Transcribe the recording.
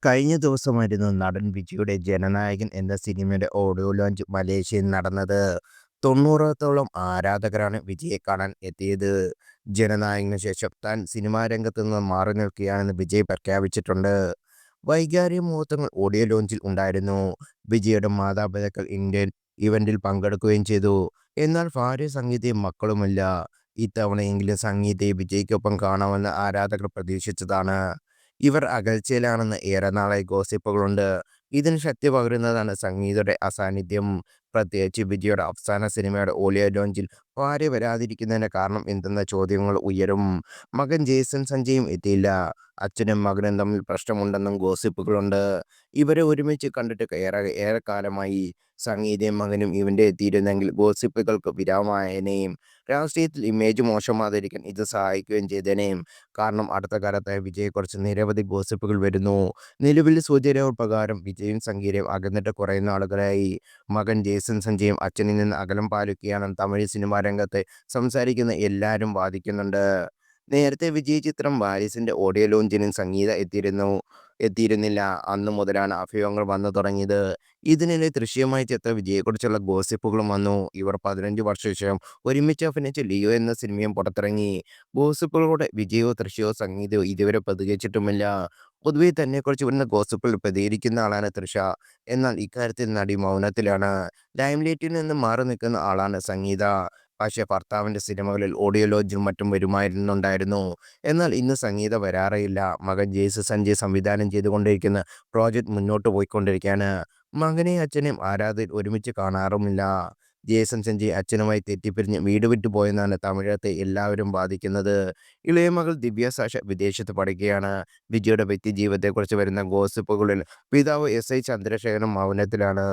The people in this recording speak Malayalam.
കഴിഞ്ഞ ദിവസമായിരുന്നു നടൻ വിജയുടെ 'ജനനായകൻ' എന്ന സിനിമയുടെ ഓഡിയോ ലോഞ്ച് മലേഷ്യയിൽ നടന്നത്. 90ഓളം ആരാധകരാണ് വിജയെ കാണാൻ എത്തിയത്. 'ജനനായകന്' ശേഷം താൻ സിനിമാ രംഗത്ത് നിന്ന് മാറി നിൽക്കുകയാണെന്ന് വിജയ് പ്രഖ്യാപിച്ചിട്ടുണ്ട്. വൈകാരിക മുഹൂർത്തങ്ങൾ ഓഡിയോ ലോഞ്ചിൽ ഉണ്ടായിരുന്നു. വിജയുടെ മാതാപിതാക്കൾ ഇവന്റിൽ പങ്കെടുക്കുകയും ചെയ്തു. എന്നാൽ ഭാര്യ സംഗീതയും മക്കളുമില്ല. ഇത്തവണയെങ്കിലും സംഗീതയെ വിജയ്ക്കൊപ്പം കാണാമെന്ന് ആരാധകർ പ്രതീക്ഷിച്ചതാണ്. ഇവർ അകൽച്ചയിലാണെന്ന് ഏറെ നാളായി ഗോസിപ്പുകളുണ്ട്. ഇതിന് ശക്തി പകരുന്നതാണ് സംഗീതയുടെ അസാന്നിധ്യം. പ്രത്യേകിച്ച് വിജയുടെ അവസാന സിനിമയുടെ ഓഡിയോ ലോഞ്ചിൽ ഭാര്യ വരാതിരിക്കുന്നതിന്റെ കാരണം എന്തെന്ന ചോദ്യങ്ങൾ ഉയരും. മകൻ ജേസൺ സഞ്ജയും എത്തിയില്ല. അച്ഛനും മകനും തമ്മിൽ പ്രശ്നമുണ്ടെന്നും ഗോസിപ്പുകളുണ്ട്. ഇവരെ ഒരുമിച്ച് കണ്ടിട്ട് ഏറെക്കാലമായി. സംഗീതയും മകനും ഇവന്റ് എത്തിയിരുന്നെങ്കിൽ ഗോസിപ്പുകൾക്ക് വിരാമമായേനേയും. രാഷ്ട്രീയത്തിൽ ഇമേജ് മോശമാകാതിരിക്കാൻ ഇത് സഹായിക്കുകയും ചെയ്തേനേയും. കാരണം അടുത്ത കാലത്തായി വിജയെക്കുറിച്ച് നിരവധി ഗോസിപ്പുകൾ വരുന്നു. നിലവിലെ സൂചനകൾ പ്രകാരം വിജയും സംഗീതയും അകന്നിട്ട് കുറേ നാളുകളായി. മകൻ ജേസൺ സഞ്ജയും അച്ഛനിൽ നിന്ന് അകലം പാലിക്കുകയാണെന്ന് തമിഴ് സിനിമാ രംഗത്ത് സംസാരിക്കുന്ന എല്ലാവരും വാദിക്കുന്നുണ്ട്. നേരത്തെ വിജയ് ചിത്രം വാരിസിന്റെ ഓഡിയോ ലോഞ്ചിനും സംഗീത എത്തിയിരുന്നില്ല. അന്നു മുതലാണ് അഭ്യൂഹങ്ങൾ വന്നു തുടങ്ങിയത്. ഇതിനിടെ ദൃശ്യമായി ചേർത്ത വിജയെക്കുറിച്ചുള്ള ഗോസിപ്പുകളും വന്നു. ഇവർ 15 വർഷത്തിനു ശേഷം ഒരുമിച്ച് അഭിനയിച്ച ലിയോ എന്ന സിനിമയും പുറത്തിറങ്ങി. ഗോസിപ്പുകളോട് വിജയോ തൃഷയോ സംഗീതയോ ഇതുവരെ പ്രതികരിച്ചിട്ടുമില്ല. പൊതുവെ തന്നെക്കുറിച്ച് വരുന്ന ഗോസിപ്പിൽ പ്രതികരിക്കുന്ന ആളാണ് തൃഷ. എന്നാൽ ഇക്കാര്യത്തിൽ നടി മൗനത്തിലാണ്. ലൈംലൈറ്റിൽ നിന്ന് മാറി നിൽക്കുന്ന ആളാണ് സംഗീത. പക്ഷേ ഭർത്താവിന്റെ സിനിമകളിൽ ഓഡിയോ ലോഞ്ചും മറ്റും വരുമായിരുന്നുണ്ടായിരുന്നു. എന്നാൽ ഇന്ന് സംഗീത വരാറേയില്ല. മകൻ ജേസൺ സഞ്ജയ് സംവിധാനം ചെയ്തുകൊണ്ടിരിക്കുന്ന പ്രോജക്റ്റ് മുന്നോട്ട് പോയിക്കൊണ്ടിരിക്കുകയാണ്. മകനെയും അച്ഛനെയും ആരാധകർ ഒരുമിച്ച് കാണാറുമില്ല. ജേസൺ സഞ്ജയ് അച്ഛനുമായി തെറ്റിപ്പിരിഞ്ഞ് വീട് വിട്ടു പോയെന്നാണ് തമിഴകത്തെ എല്ലാവരും വാദിക്കുന്നത്. ഇളയ മകൾ ദിവ്യ സാഷ വിദേശത്ത് പഠിക്കുകയാണ്. വിജയുടെ വ്യക്തിജീവിതത്തെക്കുറിച്ച് വരുന്ന ഗോസിപ്പുകളിൽ പിതാവ് എസ് ഐ ചന്ദ്രശേഖരൻ മൗനത്തിലാണ്.